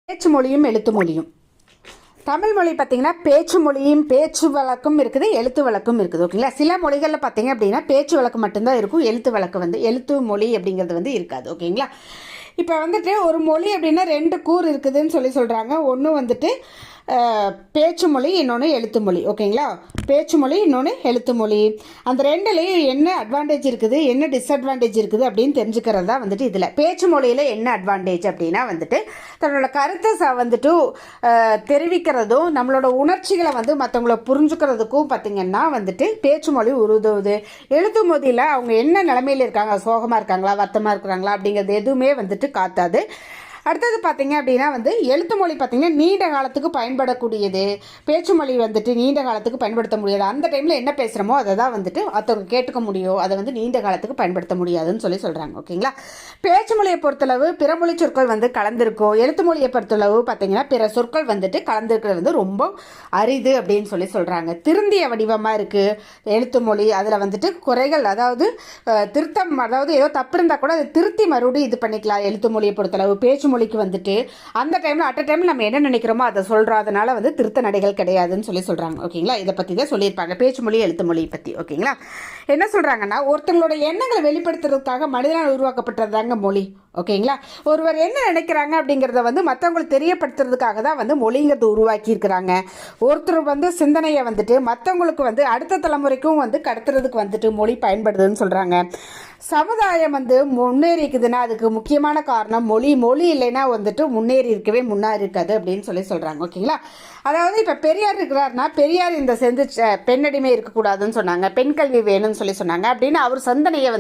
பேச்சு மொழியும் எழுத்து மொழியும். தமிழ் மொழி பார்த்திங்கன்னா பேச்சு மொழியும் பேச்சு வழக்கும் இருக்குது, எழுத்து வழக்கும் இருக்குது. ஓகேங்களா, சில மொழிகளில் பார்த்திங்க அப்படின்னா பேச்சு வழக்கு மட்டும்தான் இருக்கும், எழுத்து வழக்கு எழுத்து மொழி அப்படிங்கிறது இருக்காது. ஓகேங்களா, இப்போ ஒரு மொழி அப்படின்னா 2 கூறு இருக்குதுன்னு சொல்கிறாங்க. ஒன்று பேச்சு மொழி, இன்னொன்று எழுத்து மொழி. ஓகேங்களா, பேச்சு மொழி, இன்னொன்று எழுத்து மொழி. அந்த ரெண்டுலேயும் என்ன அட்வான்டேஜ் இருக்குது, என்ன டிஸ்அட்வான்டேஜ் இருக்குது அப்படின்னு தெரிஞ்சுக்கிறது தான் இதில். பேச்சு மொழியில் என்ன அட்வான்டேஜ் அப்படின்னா தன்னோட கருத்தை தெரிவிக்கிறதும் நம்மளோட உணர்ச்சிகளை மற்றவங்கள புரிஞ்சுக்கிறதுக்கும் பார்த்திங்கன்னா பேச்சு மொழி உதவுது. எழுத்து மொழியில் அவங்க என்ன நிலைமையில் இருக்காங்க, சோகமாக இருக்காங்களா, வருத்தமாக இருக்கிறாங்களா அப்படிங்கிறது எதுவுமே காத்தாது. அடுத்தது பார்த்திங்க அப்படின்னா எழுத்து மொழி பார்த்திங்கன்னா நீண்ட காலத்துக்கு பயன்படக்கூடியது. பேச்சு மொழி நீண்ட காலத்துக்கு பயன்படுத்த முடியாது. அந்த டைமில் என்ன பேசுகிறோமோ அதை தான் மற்றவங்க கேட்டுக்க முடியும், அதை நீண்ட காலத்துக்கு பயன்படுத்த முடியாதுன்னு சொல்கிறாங்க. ஓகேங்களா, பேச்சு மொழியை பொறுத்தளவு பிற மொழி சொற்கள் கலந்துருக்கும். எழுத்து மொழியை பொறுத்தளவு பார்த்திங்கன்னா பிற சொற்கள் கலந்துருக்கிறது ரொம்ப அரிது அப்படின்னு சொல்கிறாங்க. திருந்திய வடிவமாக இருக்குது எழுத்து மொழி. அதில் குறைகள், அதாவது திருத்தம், அதாவது ஏதோ தப்பு இருந்தால் கூட அதை திருத்தி மறுபடியும் இது பண்ணிக்கலாம் எழுத்து மொழியை பொறுத்தளவு. பேச்சு மொழிக்கு அந்த டைம்ல அட் டைம்ல நம்ம என்ன நினைக்கிறோமோ அதை சொல்றதுனால திருத்த நடைகள் கிடையாதுன்னு சொல்றாங்க. ஓகேங்களா, இதை பத்தி தான் சொல்லியிருப்பாங்க பேச்சு மொழி எழுத்து மொழி பத்தி. ஓகேங்களா, என்ன சொல்றாங்கன்னா ஒருத்தங்களோட எண்ணங்களை வெளிப்படுத்துறதுக்காக மனிதனால் உருவாக்கப்பட்டதாங்க மொழி. ஓகேங்களா, ஒருவர் என்ன நினைக்கிறாங்க அப்படிங்கிறத மற்றவங்களுக்கு தெரியப்படுத்துறதுக்காக தான் மொழிங்கிறது உருவாக்கி இருக்கிறாங்க. ஒருத்தர் சிந்தனையை மற்றவங்களுக்கு அடுத்த தலைமுறைக்கும் கடத்துறதுக்கு மொழி பயன்படுதுன்னு சொல்றாங்க. சமுதாயம் முன்னேறிக்குதுன்னா அதுக்கு முக்கியமான காரணம் மொழி. மொழி இல்லைன்னா முன்னேறி இருக்கவே முன்னாடி இருக்காது அப்படின்னு சொல்றாங்க. ஓகேங்களா, அதாவது இப்போ பெரியார் இருக்கிறாருன்னா பெரியார் இந்த பெண்ணடிமை இருக்கக்கூடாதுன்னு சொன்னாங்க, பெண் கல்வி வேணும்னு சொன்னாங்க அப்படின்னு அவர் சிந்தனையை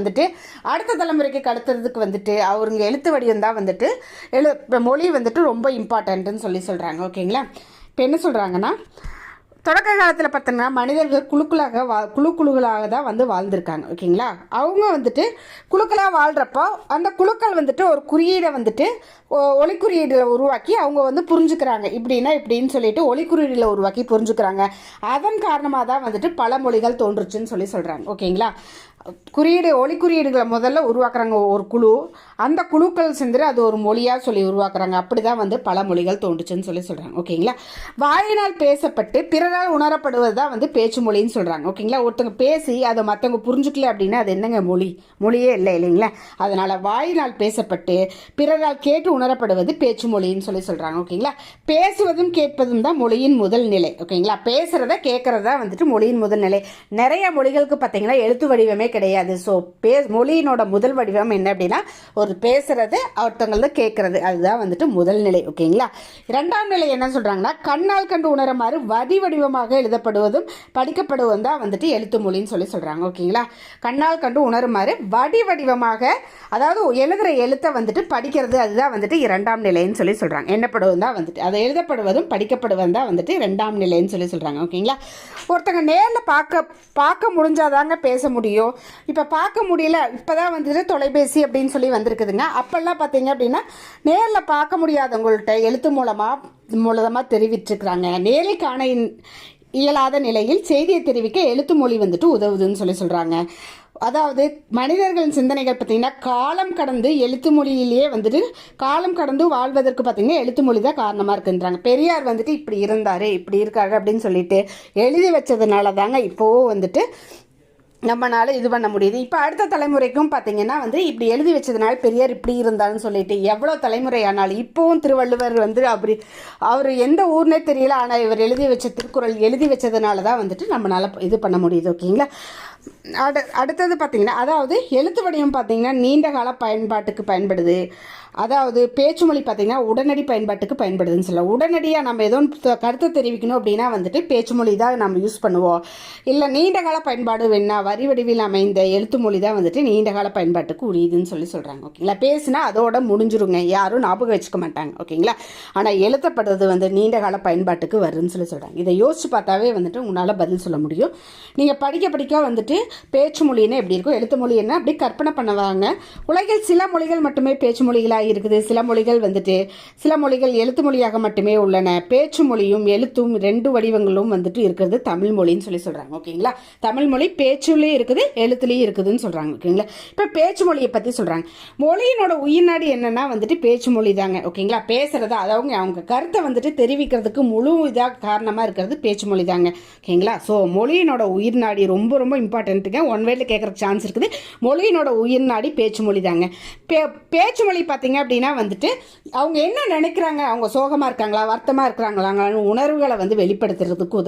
அடுத்த தலைமுறைக்கு கடத்துறதுக்கு அவருங்க எழுத்து வடிவம் தான் மொழி ரொம்ப இம்பார்ட்டன்ட்னு சொல்கிறாங்க. ஓகேங்களா, இப்போ என்ன சொல்கிறாங்கன்னா தொடக்க காலத்தில் பார்த்தோன்னா மனிதர்கள் குழுக்களாக தான் வாழ்ந்திருக்காங்க. ஓகேங்களா, அவங்க குழுக்களாக வாழ்கிறப்போ அந்த குழுக்கள் ஒரு குறியீடை ஒளிக்குறியீடில் உருவாக்கி அவங்க புரிஞ்சுக்கிறாங்க. இப்படின்னா இப்படின்னு சொல்லிட்டு ஒளிக்குறியீடில் உருவாக்கி புரிஞ்சுக்கிறாங்க. அதன் காரணமாக தான் பல மொழிகள் தோன்றுச்சுன்னு சொல்கிறாங்க. ஓகேங்களா, ஒளிக்குறியீடுகளை முதல்ல உருவாக்குறாங்க ஒரு குழு, அந்த குழுக்கள் சேர்ந்து அது ஒரு மொழியாக உருவாக்குறாங்க. அப்படி தான் பல மொழிகள் தோன்றுச்சுன்னு சொல்கிறாங்க. ஓகேங்களா, வாயினால் பேசப்பட்டு பிறரால் உணரப்படுவது தான் பேச்சு மொழின்னு சொல்கிறாங்க. ஓகேங்களா, ஒருத்தவங்க பேசி அதை மற்றவங்க புரிஞ்சுக்கல அப்படின்னா அது என்னங்க மொழியே இல்லை இல்லைங்களா. அதனால் வாயினால் பேசப்பட்டு பிறரால் கேட்டு உணரப்படுவது பேச்சு மொழின்னு சொல்கிறாங்க. ஓகேங்களா, பேசுவதும் கேட்பதும் தான் மொழியின் முதல் நிலை. ஓகேங்களா, பேசுகிறத கேட்குறதா மொழியின் முதல் நிலை. நிறைய மொழிகளுக்கு பார்த்தீங்கன்னா எழுத்து வடிவமே கிடையாது. ஸோ மொழியினோட முதல் வடிவம் என்ன அப்படின்னா ஒரு பேசுறது, ஒருத்தவங்கள கேட்கறது, அதுதான் முதல் நிலை. ஓகேங்களா, 2ஆம் நிலை என்ன சொல்றாங்கன்னா கண்ணால் கண்டு உணருமாறு வடிவமாக எழுதப்படுவதும் படிக்கப்படுவதும் தான் எழுத்து மொழின்னு சொல்றாங்க. ஓகேங்களா, கண்ணால் கண்டு உணருமாறு வடிவமாக, அதாவது எழுதுற எழுத்தை படிக்கிறது, அதுதான் 2ஆம் நிலைன்னு சொல்றாங்க. என்னப்படுவதும் தான் அதை எழுதப்படுவதும் படிக்கப்படுவதும் தான் 2ஆம் நிலைன்னு சொல்றாங்க. ஓகேங்களா, ஒருத்தங்க நேரில் பார்க்க முடிஞ்சாதாங்க பேச முடியும். இப்போ பார்க்க முடியல, இப்போதான் தொலைபேசி அப்படின்னு வந்திருக்குதுங்க. அப்பெல்லாம் பார்த்தீங்க அப்படின்னா நேரில் பார்க்க முடியாதவங்கள்ட்ட எழுத்து மூலமாக தெரிவிச்சிருக்கிறாங்க. நேரில் காண இயலாத நிலையில் செய்தியை தெரிவிக்க எழுத்து மொழி உதவுதுன்னு சொல்கிறாங்க. அதாவது மனிதர்களின் சிந்தனைகள் பார்த்தீங்கன்னா காலம் கடந்து எழுத்து மொழியிலேயே காலம் கடந்து வாழ்வதற்கு பார்த்தீங்கன்னா எழுத்து மொழி தான் காரணமாக இருக்குன்றாங்க. பெரியார் இப்படி இருந்தார், இப்படி இருக்காரு அப்படின்னு சொல்லிட்டு எழுதி வச்சதுனால தாங்க இப்போவும் நம்மளால இது பண்ண முடியுது. இப்போ அடுத்த தலைமுறைக்கும் பார்த்தீங்கன்னா இப்படி எழுதி வச்சதுனால பெரியார் இப்படி இருந்தாலும் சொல்லிட்டு எவ்வளோ தலைமுறை ஆனாலும் இப்போவும் திருவள்ளுவர் அப்படி அவர் எந்த ஊர்னே தெரியல, ஆனால் இவர் எழுதி வச்ச திருக்குறள் எழுதி வச்சதுனால தான் நம்மளால இது பண்ண முடியுது. ஓகேங்களா, அடுத்தது பார்த்தீங்கன்னா அதாவது எழுத்து வடிவம் பார்த்தீங்கன்னா நீண்ட கால பயன்பாட்டுக்கு பயன்படுது. அதாவது பேச்சு மொழி பார்த்தீங்கன்னா உடனடி பயன்பாட்டுக்கு பயன்படுதுன்னு சொல்லலாம். உடனடியாக நம்ம ஏதோ கருத்தை தெரிவிக்கணும் அப்படின்னா பேச்சு மொழி தான் நம்ம யூஸ் பண்ணுவோம். இல்லை நீண்ட கால பயன்பாடு வேணா வரி வடிவில் அமைந்த எழுத்து மொழி தான் நீண்ட கால பயன்பாட்டுக்கு உரியதுன்னு சொல்கிறாங்க. ஓகேங்களா, பேசுனா அதோட முடிஞ்சிருங்க, யாரும் ஞாபகம் வச்சுக்க மாட்டாங்க. ஓகேங்களா, ஆனால் எழுத்தப்படுறது நீண்ட கால பயன்பாட்டுக்கு வருதுன்னு சொல்கிறாங்க. இதை யோசிச்சு பார்த்தாவே உங்களால் பதில் சொல்ல முடியும். நீங்கள் படிக்க பேச்சு மொழின்னா எப்படி இருக்கும், எழுத்து மொழி என்ன அப்படி கற்பனை பண்ணுவாங்க. உலகில் சில மொழிகள் மட்டுமே பேச்சு மொழிகளாக மொழிகளாக இருக்குது. சில மொழிகள் எழுத்து மொழியாக மட்டுமே உள்ளன. பேச்சு மொழியும் எழுத்தும் 2 வடிவங்களும் வந்துட்டு இருக்கிறது தமிழ் மொழின்னு சொல்கிறாங்க. ஓகேங்களா, தமிழ் மொழி பேச்சுலேயும் இருக்குது எழுத்துலேயும் இருக்குதுன்னு சொல்கிறாங்க. ஓகேங்களா, இப்போ பேச்சு மொழியை பற்றி சொல்கிறாங்க. மொழியினோட உயிர்நாடி என்னன்னா வந்துட்டு பேச்சு மொழி தாங்க. ஓகேங்களா, பேசுகிறதா அதாவது அவங்க கருத்தை வந்துட்டு தெரிவிக்கிறதுக்கு முழு இதாக காரணமாக இருக்கிறது பேச்சு மொழி தாங்க. ஓகேங்களா, ஸோ மொழியினோட உயிர்நாடி ரொம்ப ரொம்ப இம்பார்ட்டன்ட்டுங்க. ஒன் வேல கேட்குற சான்ஸ் இருக்குது. மொழியினோட உயிர்நாடி பேச்சு மொழி தாங்க. பேச்சு மொழி பார்த்தீங்க அப்படின்னா வந்துட்டு அவங்க என்ன நினைக்கிறாங்க, அவங்க சோகமாக இருக்காங்களா வருத்தமாக இருக்கிறாங்களா உணர்வுகளை வந்து வெளிப்படுத்துறதுக்கு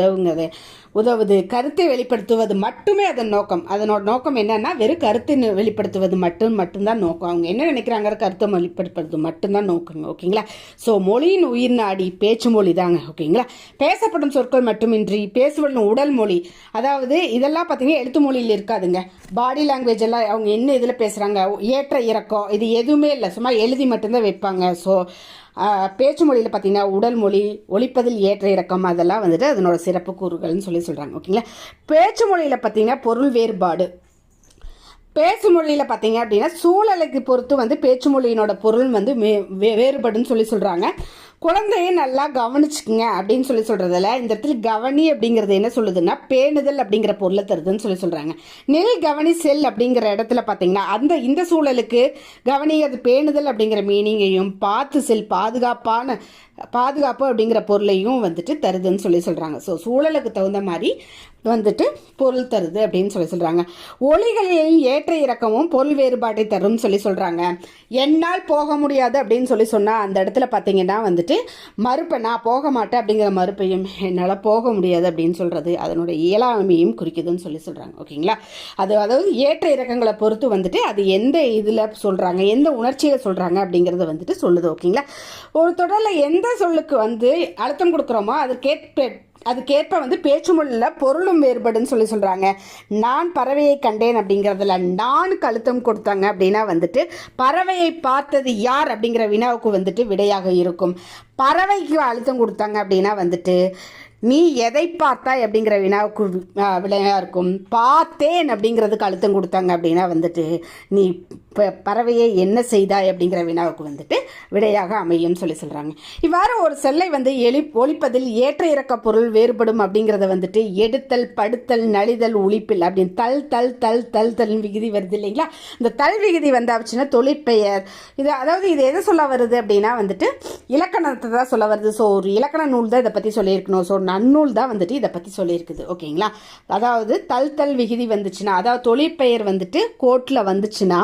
உதவுது. கருத்தை வெளிப்படுத்துவது மட்டுமே அதனோட நோக்கம் என்னன்னா வெறும் கருத்தை வெளிப்படுத்துவது மட்டும்தான் நோக்கம். அவங்க என்ன நினைக்கிறாங்க கருத்தை வெளிப்படுத்துவது மட்டும்தான் நோக்கங்க. ஓகேங்களா, ஸோ மொழியின் உயிர் நாடி பேச்சு மொழி தாங்க. ஓகேங்களா, பேசப்படும் சொற்கள் மட்டுமின்றி பேசுவதும் உடல் மொழி, அதாவது இதெல்லாம் பார்த்தீங்கன்னா எழுத்து மொழியில் இருக்காதுங்க. பாடி லாங்குவேஜ் எல்லாம் அவங்க என்ன இதில் பேசுகிறாங்க, ஏற்ற இறக்கம் இது எதுவுமே இல்லை, சும்மா எழுதி மட்டும்தான் வைப்பாங்க. ஸோ பேச்சு மொழியில் பார்த்தீங்கன்னா உடல் மொழி, ஒலிப்பதில் ஏற்ற இறக்கம் அதெல்லாம் வந்துட்டு அதனோட சிறப்பு கூறுகள்னு சொல்கிறாங்க. ஓகேங்களா, பேச்சு மொழியில் பார்த்தீங்கன்னா பொருள் வேறுபாடு. பேச்சு மொழியில் பார்த்தீங்க அப்படின்னா சூழலுக்கு பொறுத்து வந்து பேச்சு மொழியினோட பொருள் வந்து வேறுபடுன்னு சொல்கிறாங்க. குழந்தைய நல்லா கவனிச்சுக்குங்க அப்படின்னு சொல்கிறதில்ல. இந்த இடத்துல கவனி அப்படிங்கிறது என்ன சொல்லுதுன்னா பேணுதல் அப்படிங்கிற பொருளை தருதுன்னு சொல்கிறாங்க. நெல் கவனி செல் அப்படிங்கிற இடத்துல பார்த்தீங்கன்னா இந்த சூழலுக்கு கவனி அது பேணுதல் அப்படிங்கிற மீனிங்கையும், பார்த்து செல் பாதுகாப்பு அப்படிங்கிற பொருளையும் வந்துட்டு தருதுன்னு சொல்கிறாங்க. ஸோ சூழலுக்கு தகுந்த மாதிரி வந்துட்டு பொருள் தருது அப்படின்னு சொல்கிறாங்க. ஒலிகளில் ஏற்ற இறக்கமும் பொருள் வேறுபாட்டை தரும்னு சொல்கிறாங்க. என்னால் போக முடியாது அப்படின்னு சொன்னால் அந்த இடத்துல பார்த்தீங்கன்னா வந்துட்டு மறுப்பை நான் போக மாட்டேன் அப்படிங்கிற மறுப்பையும், என்னால் போக முடியாது அப்படின்னு சொல்கிறது அதனுடைய இயலாமையும் குறிக்குதுன்னு சொல்கிறாங்க. ஓகேங்களா, அதாவது ஏற்ற இறக்கங்களை பொறுத்து வந்துட்டு அது எந்த இதில் சொல்கிறாங்க, எந்த உணர்ச்சியை சொல்கிறாங்க அப்படிங்கிறத வந்துட்டு சொல்லுது. ஓகேங்களா, ஒரு தொடரில் எந்த சொல்லுக்கு வந்து அழுத்தம் கொடுக்குறோமோ அதுக்கேற்ப வந்து பேச்சு மொழியில் பொருளும் வேறுபடுன்னு சொல்கிறாங்க. நான் பறவையை கண்டேன் அப்படிங்கிறதுல நானுக்கு அழுத்தம் கொடுத்தாங்க அப்படின்னா வந்துட்டு பறவையை பார்த்தது யார் அப்படிங்கிற வினாவுக்கு வந்துட்டு விடையாக இருக்கும். பறவைக்கு அழுத்தம் கொடுத்தாங்க அப்படின்னா வந்துட்டு நீ எதை பார்த்தாய் அப்படிங்கிற வினாவுக்கு விடையாக இருக்கும். பார்த்தேன் அப்படிங்கிறதுக்கு அழுத்தம் கொடுத்தாங்க அப்படின்னா வந்துட்டு நீ பறவையை என்ன செய்தாய் அப்படிங்கிற வினாவுக்கு வந்துட்டு விடையாக அமையும் சொல்கிறாங்க. இவ்வாறு ஒரு செல்லை வந்து ஒலிப்பதில் ஏற்ற இறக்க பொருள் வேறுபடும் அப்படிங்கிறத வந்துட்டு எடுத்தல், படுத்தல், நலிதல், ஒலிப்பில் அப்படின்னு தல் விகுதி வருது இல்லைங்களா. இந்த தல் விகுதி வந்தாச்சுன்னா தொழிற்பெயர் இது எதை சொல்ல வருது அப்படின்னா வந்துட்டு இலக்கணத்தை தான் சொல்ல வருது. ஸோ ஒரு இலக்கண நூல் தான் இதை பற்றி சொல்லியிருக்கணும். ஸோ நன்னூல் தான் வந்துட்டு இதை பற்றி சொல்லியிருக்குது. ஓகேங்களா, அதாவது தல் விகுதி வந்துச்சுன்னா, அதாவது தொழிற்பெயர் வந்துட்டு கோர்ட்டில் வந்துச்சுன்னா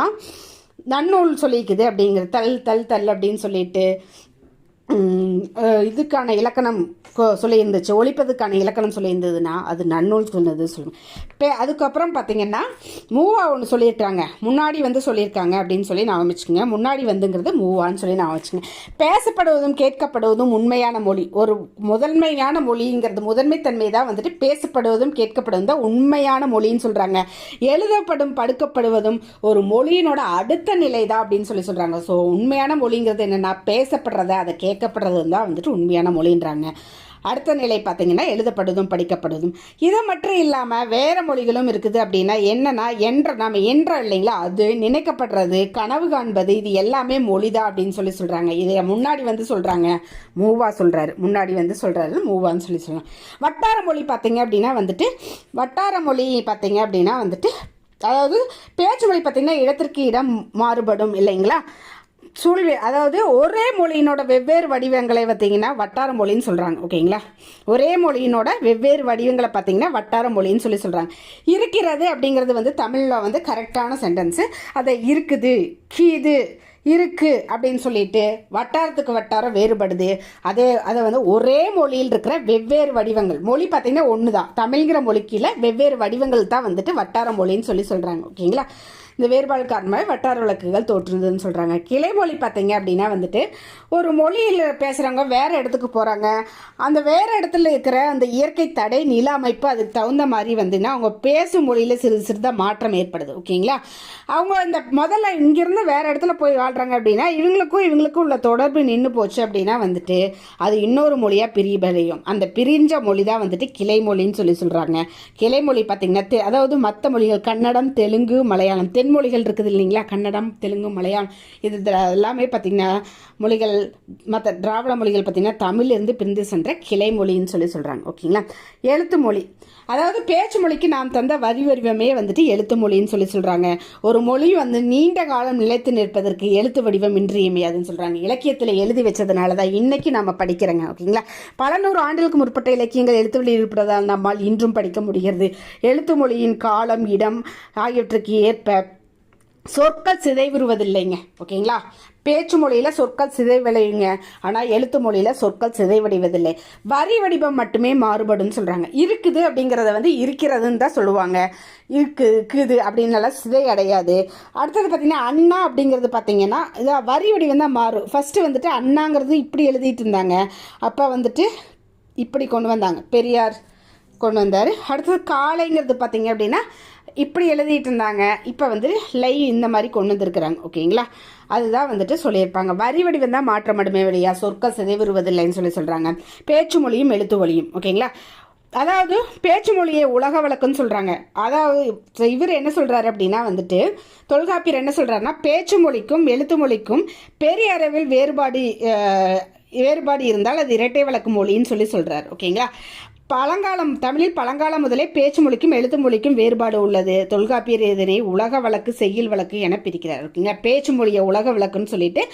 நன்னூல் சொல்லியிருக்குது அப்படிங்கிற தல் அப்படின்னு சொல்லிட்டு இதுக்கான இலக்கணம் சொல்லியிருந்துச்சு, ஒழிப்பதுக்கான இலக்கணம் சொல்லியிருந்ததுன்னா அது நன்னூல் சொன்னது சொல்லுவேன். இப்போ அதுக்கப்புறம் பார்த்தீங்கன்னா மூவா ஒன்று சொல்லியிருக்காங்க, முன்னாடி வந்து சொல்லியிருக்காங்க அப்படின்னு சொல்லி நான் வச்சுக்கோங்க. முன்னாடி வந்துங்கிறது மூவான்னு சொல்லி நான் வச்சுக்கோங்க. பேசப்படுவதும் கேட்கப்படுவதும் உண்மையான மொழி. ஒரு முதன்மையான மொழிங்கிறது முதன்மைத்தன்மை தான் வந்துட்டு பேசப்படுவதும் கேட்கப்படுவதும் தான் உண்மையான மொழின்னு சொல்கிறாங்க. எழுதப்படும் படுக்கப்படுவதும் ஒரு மொழியினோட அடுத்த நிலை தான் அப்படின்னு சொல்கிறாங்க. ஸோ உண்மையான மொழிங்கிறது என்னென்னா பேசப்படுறத அதை கேட்கப்படுறது தான் வந்துட்டு உண்மையான மொழின்றாங்க. அடுத்த நிலை பார்த்தீங்கன்னா எழுதப்படுவதும் படிக்கப்படுவதும். இதை மட்டும் இல்லாமல் வேறு மொழிகளும் இருக்குது. அப்படின்னா என்னன்னா நாம் என்ற இல்லைங்களா, அது நினைக்கப்படுறது, கனவு காண்பது, இது எல்லாமே மொழிதான் அப்படின்னு சொல்கிறாங்க. இதை முன்னாடி வந்து சொல்கிறாங்க மூவா சொல்கிறாரு, முன்னாடி வந்து சொல்கிறாரு மூவான்னு சொல்கிறாங்க. வட்டார மொழி பார்த்தீங்க அப்படின்னா வந்துட்டு அதாவது பேச்சு மொழி பார்த்தீங்கன்னா இடத்திற்கு இடம் மாறுபடும் இல்லைங்களா. அதாவது ஒரே மொழியினோட வெவ்வேறு வடிவங்களை பார்த்தீங்கன்னா வட்டார மொழின்னு சொல்கிறாங்க. ஓகேங்களா, ஒரே மொழியினோட வெவ்வேறு வடிவங்களை பார்த்தீங்கன்னா வட்டார மொழின்னு சொல்கிறாங்க. இருக்கிறது அப்படிங்கிறது வந்து தமிழில் வந்து கரெக்டான சென்டென்ஸு. அதை இருக்குது, கீது, இருக்கு அப்படின்னு சொல்லிட்டு வட்டாரத்துக்கு வட்டாரம் வேறுபடுது. அதை வந்து ஒரே மொழியில் இருக்கிற வெவ்வேறு வடிவங்கள், மொழி பார்த்தீங்கன்னா ஒன்று தான், தமிழ்ங்கிற மொழிக்கில் வெவ்வேறு வடிவங்கள் தான் வந்துட்டு வட்டார மொழின்னு சொல்கிறாங்க. ஓகேங்களா, இந்த வேறுபாடு காரணமாக வட்டார வழக்குகள் தோற்றுதுன்னு சொல்கிறாங்க. கிளைமொழி பார்த்தீங்க அப்படின்னா வந்துட்டு ஒரு மொழியில் பேசுகிறவங்க வேறு இடத்துக்கு போகிறாங்க. அந்த வேறு இடத்துல இருக்கிற அந்த இயற்கை தடை, நில அமைப்பு, அதுக்கு தகுந்த மாதிரி வந்துன்னா அவங்க பேசும் மொழியில் சிறிதாக மாற்றம் ஏற்படுது. ஓகேங்களா? அவங்க இந்த முதல்ல இங்கேருந்து வேறு இடத்துல போய் வாழ்கிறாங்க அப்படின்னா இவங்களுக்கும் உள்ள தொடர்பு நின்று போச்சு அப்படின்னா வந்துட்டு அது இன்னொரு மொழியாக பிரிவடையும். அந்த பிரிஞ்ச மொழி தான் வந்துட்டு கிளை மொழின்னு சொல்கிறாங்க. கிளை மொழி பார்த்திங்கன்னா அதாவது மற்ற மொழிகள் கன்னடம், தெலுங்கு, மலையாளம், தென்மொழிகள் இருக்குது இல்லைங்களா? கன்னடம், தெலுங்கு, மலையாளம் இது எல்லாமே பார்த்திங்கன்னா மொழிகள். மற்ற திராவிட மொழிகள் பார்த்திங்கன்னா தமிழிலிருந்து பிரிந்து சென்ற கிளை மொழின்னு சொல்கிறாங்க. ஓகேங்களா? எழுத்து மொழி அதாவது பேச்சு மொழிக்கு நாம் தந்த வரி வடிவமே வந்துட்டு எழுத்து மொழின்னு சொல்கிறாங்க. ஒரு மொழி வந்து நீண்ட காலம் நிலைத்து நிற்பதற்கு எழுத்து வடிவம் இன்றியமையாதுன்னு சொல்கிறாங்க. இலக்கியத்தில் எழுதி வச்சதுனால தான் இன்னைக்கு நம்ம படிக்கிறோங்க. ஓகேங்களா? பல நூறு ஆண்டுகளுக்கு முற்பட்ட இலக்கியங்கள் எழுத்து வழி இருப்பதால் நம்மால் இன்றும் படிக்க முடிகிறது. எழுத்து மொழியின் காலம், இடம் ஆகியவற்றுக்கு ஏற்ப சொற்கள் சிதைவுறுவதில்லைங்க. ஓகேங்களா? பேச்சு மொழியில் சொற்கள் சிதைவடையுங்க, ஆனால் எழுத்து மொழியில் சொற்கள் சிதைவடைவதில்லை. வரி வடிவம் மட்டுமே மாறுபடும் சொல்கிறாங்க. இருக்குது அப்படிங்கிறத வந்து இருக்கிறதுன்னு தான் சொல்லுவாங்க. இருக்குது அப்படின்னால சிதை அடையாது. அடுத்தது பார்த்திங்கன்னா அண்ணா அப்படிங்கிறது பார்த்திங்கன்னா வரி வடிவம் தான் மாறும். ஃபஸ்ட்டு வந்துட்டு அண்ணாங்கிறது இப்படி எழுதிட்டு இருந்தாங்க, அப்போ வந்துட்டு இப்படி கொண்டு வந்தாங்க, பெரியார் கொண்டு வந்தார். அடுத்தது காளைங்கிறது பார்த்திங்க அப்படின்னா இப்படி எழுதிட்டு இருந்தாங்க, இப்போ வந்து லை இந்த மாதிரி கொண்டு வந்துருக்குறாங்க. ஓகேங்களா? அதுதான் வந்துட்டு சொல்லியிருப்பாங்க. வரி வடிவம் தான் மாற்றமடுமே வழியா சொற்கள் சிதைவுறுவதில்லைன்னு சொல்கிறாங்க. பேச்சு மொழியும் எழுத்து மொழியும். ஓகேங்களா? அதாவது பேச்சு மொழியை உலக வழக்குன்னு சொல்கிறாங்க. அதாவது இவர் என்ன சொல்கிறாரு அப்படின்னா வந்துட்டு தொல்காப்பியர் என்ன சொல்கிறாருன்னா பேச்சு மொழிக்கும் எழுத்து மொழிக்கும் பெரிய அளவில் வேறுபாடு இருந்தால் அது இரட்டை வழக்கு மொழின்னு சொல்கிறார். ஓகேங்களா? தமிழில் பழங்காலம் முதலே பேச்சு மொழிக்கும் எழுத்து மொழிக்கும் வேறுபாடு உள்ளது. தொல்காப்பியர் இதனை உலக வழக்கு, செய்யுள் வழக்கு என பிரிக்கிறார். ஓகேங்களா? பேச்சு மொழியை உலக வழக்குன்னு சொல்லிட்டு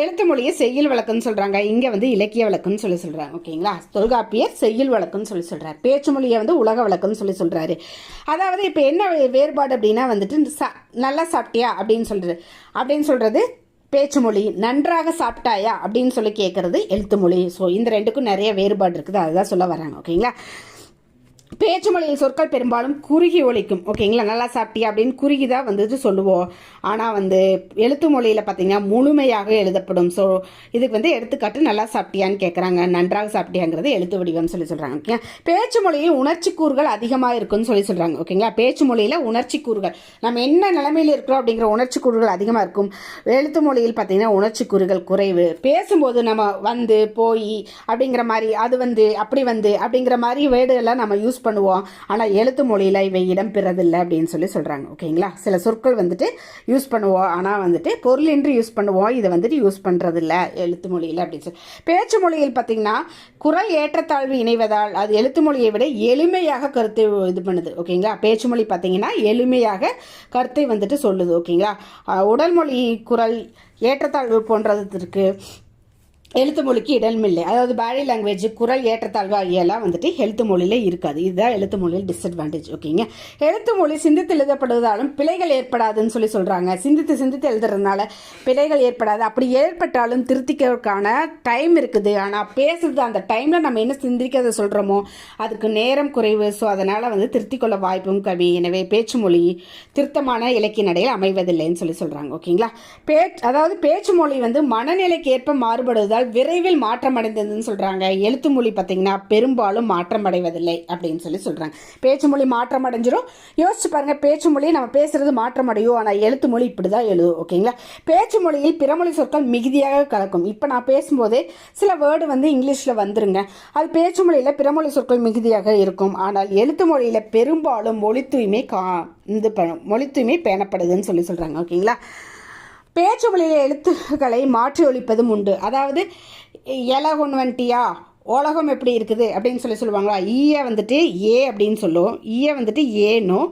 எழுத்து மொழியை செய்யுள் வழக்குன்னு சொல்கிறாங்க. இங்கே வந்து இலக்கிய வழக்குன்னு சொல்கிறாங்க. ஓகேங்களா? தொல்காப்பியர் செய்யுள் வழக்குன்னு சொல்கிறார். பேச்சு மொழியை வந்து உலக வழக்குன்னு சொல்கிறாரு. அதாவது இப்போ என்ன வேறுபாடு அப்படின்னா வந்துட்டு நல்லா சாப்பிட்டியா அப்படின்னு சொல்கிறது பேச்சு மொழி, நன்றாக சாப்பிட்டாயா அப்படின்னு கேட்குறது எழுத்து மொழி. ஸோ இந்த ரெண்டுக்கும் நிறைய வேறுபாடு இருக்குது, அதுதான் சொல்ல வராங்க. ஓகேங்களா? பேச்சு மொழியில் சொற்கள் பெரும்பாலும் குறுகி ஒழிக்கும். ஓகேங்களா? நல்லா சாப்பிட்டியா அப்படின்னு குறுகி தான் வந்துட்டு சொல்லுவோம். ஆனால் வந்து எழுத்து மொழியில் பார்த்தீங்கன்னா முழுமையாக எழுதப்படும். ஸோ இதுக்கு வந்து எடுத்துக்காட்டு நல்லா சாப்பிட்டியான்னு கேட்குறாங்க, நன்றாக சாப்பிட்டியாங்கிறது எழுத்து வடிவம் சொல்கிறாங்க. ஓகே? பேச்சு மொழியில் உணர்ச்சி கூறுகள் அதிகமாக இருக்குன்னு சொல்கிறாங்க. ஓகேங்களா? பேச்சு மொழியில் உணர்ச்சி கூறுகள் நம்ம என்ன நிலைமையில் இருக்கிறோம் அப்படிங்கிற உணர்ச்சி கூறுகள் அதிகமாக இருக்கும். எழுத்து மொழியில் பார்த்தீங்கன்னா உணர்ச்சி கூறுகள் குறைவு. பேசும்போது நம்ம வந்து போய் அப்படிங்கிற மாதிரி, அது வந்து அப்படி வந்து அப்படிங்கிற மாதிரி வேர்டுகள்லாம் நம்ம யூஸ் பண்ணுவோம். ஆனால் எழுத்து மொழியில் இவை இடம் பெறதில்லை அப்படின்னு சொல்கிறாங்க. ஓகேங்களா? சில சொற்கள் வந்துட்டு யூஸ் பண்ணுவோம், ஆனால் வந்துட்டு பொருளின்றி யூஸ் பண்ணுவோம். இதை வந்துட்டு யூஸ் பண்ணுறதில்ல எழுத்து மொழியில் அப்படின்னு பேச்சு மொழியில் பார்த்தீங்கன்னா குரல் ஏற்றத்தாழ்வு இணைவதால் அது எழுத்து மொழியை விட எளிமையாக கருத்தை இது பண்ணுது. ஓகேங்களா? பேச்சு மொழி பார்த்தீங்கன்னா எளிமையாக கருத்தை வந்துட்டு சொல்லுது. ஓகேங்களா? உடல் மொழி குரல் ஏற்றத்தாழ்வு போன்றதுக்கு எழுத்து மொழிக்கு இடமில்லை. அதாவது பாடி லாங்குவேஜ், குரல் ஏற்றத்தாழ்வு ஆகியெல்லாம் வந்துட்டு எழுத்து மொழியில் இருக்காது. இதுதான் எழுத்து மொழியில் டிஸ்அட்வான்டேஜ். ஓகேங்க? எழுத்து மொழி சிந்தித்து எழுதப்படுவதாலும் பிழைகள் ஏற்படாதுன்னு சொல்கிறாங்க. சிந்தித்து எழுதுறதுனால பிழைகள் ஏற்படாது. அப்படி ஏற்பட்டாலும் திருத்திக்கிறதுக்கான டைம் இருக்குது. ஆனால் பேசுறது அந்த டைமில் நம்ம என்ன சிந்திக்கிறத சொல்கிறோமோ அதுக்கு நேரம் குறைவு. ஸோ அதனால் வந்து திருத்திக்கொள்ள வாய்ப்பும் கம்மி. எனவே பேச்சு மொழி திருத்தமான இலக்கிய நடையில் அமைவதில்லைன்னு சொல்கிறாங்க. ஓகேங்களா? அதாவது பேச்சு மொழி வந்து மனநிலைக்கு ஏற்ப மாறுபடுவதால் விரைவில் மாற்றம் அடைந்ததுன்னு சொல்றாங்க. எழுத்து மொழி பார்த்தீங்கன்னா பெரும்பாலும் மாற்றம் அடைவதில்லை அப்படின்னு சொல்றாங்க. பேச்சு மொழி மாற்றம் அடைஞ்சிரும். யோசிச்சு பாருங்க, பேச்சு மொழி நம்ம பேசுறது மாற்றம் அடையும், ஆனால் எழுத்து மொழி இப்படிதான் எழுதும். ஓகேங்களா? பேச்சு மொழியில் பிறமொழி சொற்கள் மிகுதியாக கலக்கும். இப்போ நான் பேசும்போதே சில வேர்டு வந்து இங்கிலீஷில் வந்துருங்க, அது பேச்சு மொழியில் பிறமொழி சொற்கள் மிகுதியாக இருக்கும். ஆனால் எழுத்து மொழியில் பெரும்பாலும் மொழி தூய்மை பேணப்படுதுன்னு சொல்றாங்க. ஓகேங்களா? பேச்சு மொழியில் எழுத்துக்களை மாற்றி ஒழிப்பதும் உண்டு. அதாவது எலகொன்னு வந்துட்டியா, உலகம் எப்படி இருக்குது அப்படின்னு சொல்லுவாங்களா. ஈய வந்துட்டு ஏ அப்படின்னு சொல்லுவோம், ஈய வந்துட்டு ஏனும்,